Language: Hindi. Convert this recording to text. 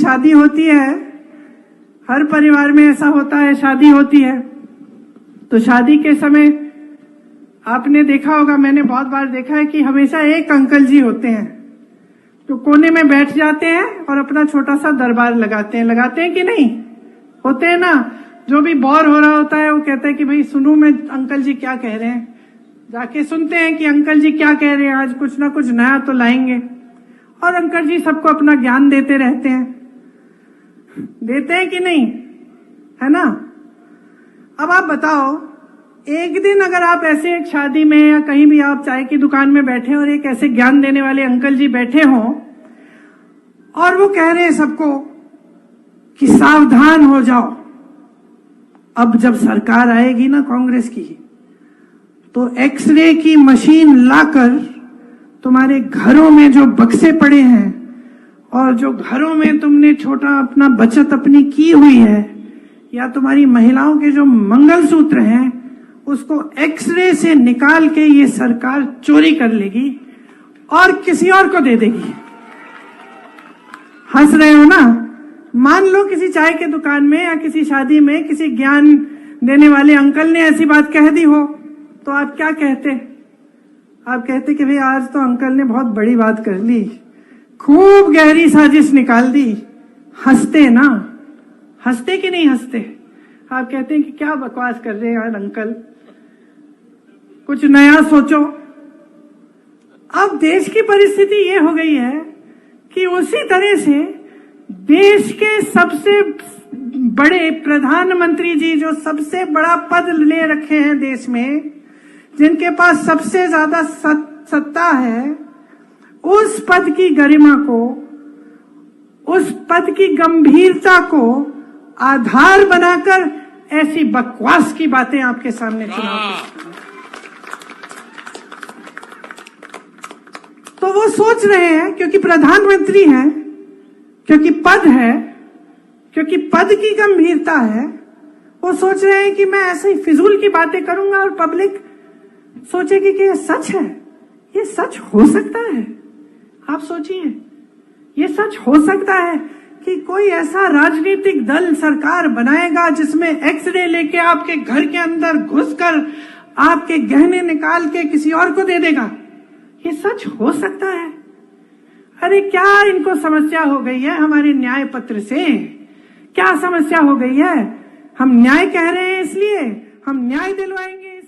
शादी होती है, हर परिवार में ऐसा होता है, शादी होती है तो शादी के समय आपने देखा होगा, मैंने बहुत बार देखा है कि हमेशा एक अंकल जी होते हैं तो कोने में बैठ जाते हैं और अपना छोटा सा दरबार लगाते हैं कि नहीं? होते हैं ना। जो भी बोर हो रहा होता है वो कहता है कि भाई सुनूं मैं अंकल जी क्या कह रहे हैं, जाके सुनते हैं कि अंकल जी क्या कह रहे हैं, आज कुछ ना कुछ नया तो लाएंगे। और अंकल जी सबको अपना ज्ञान देते रहते हैं, देते हैं कि नहीं, है ना। अब आप बताओ, एक दिन अगर आप ऐसे एक शादी में या कहीं भी आप चाय की दुकान में बैठे और एक ऐसे ज्ञान देने वाले अंकल जी बैठे हों और वो कह रहे हैं सबको कि सावधान हो जाओ, अब जब सरकार आएगी ना कांग्रेस की तो एक्सरे की मशीन लाकर तुम्हारे घरों में जो बक्से पड़े हैं और जो घरों में तुमने छोटा अपना बचत अपनी की हुई है या तुम्हारी महिलाओं के जो मंगलसूत्र हैं उसको एक्सरे से निकाल के ये सरकार चोरी कर लेगी और किसी और को दे देगी। हंस रहे हो ना। मान लो किसी चाय के दुकान में या किसी शादी में किसी ज्ञान देने वाले अंकल ने ऐसी बात कह दी हो तो आप क्या कहते? आप कहते कि भाई आज तो अंकल ने बहुत बड़ी बात कर ली, खूब गहरी साजिश निकाल दी। हंसते ना, हंसते कि नहीं हंसते? आप कहते हैं कि क्या बकवास कर रहे हैं यार अंकल, कुछ नया सोचो। अब देश की परिस्थिति ये हो गई है कि उसी तरह से देश के सबसे बड़े प्रधानमंत्री जी, जो सबसे बड़ा पद ले रखे हैं देश में, जिनके पास सबसे ज्यादा सत्ता है, उस पद की गरिमा को, उस पद की गंभीरता को आधार बनाकर ऐसी बकवास की बातें आपके सामने चुनाव। तो वो सोच रहे हैं क्योंकि प्रधानमंत्री हैं, क्योंकि पद है, क्योंकि पद की गंभीरता है, वो सोच रहे हैं कि मैं ऐसे ही फिजूल की बातें करूंगा और पब्लिक सोचेगी कि ये सच है। ये सच हो सकता है? आप सोचिए, ये सच हो सकता है कि कोई ऐसा राजनीतिक दल सरकार बनाएगा जिसमें एक्सरे लेके आपके घर के अंदर घुसकर आपके गहने निकाल के किसी और को दे देगा? ये सच हो सकता है? अरे क्या इनको समस्या हो गई है हमारे न्याय पत्र से? क्या समस्या हो गई है? हम न्याय कह रहे हैं इसलिए हम न्याय दिलवाएंगे।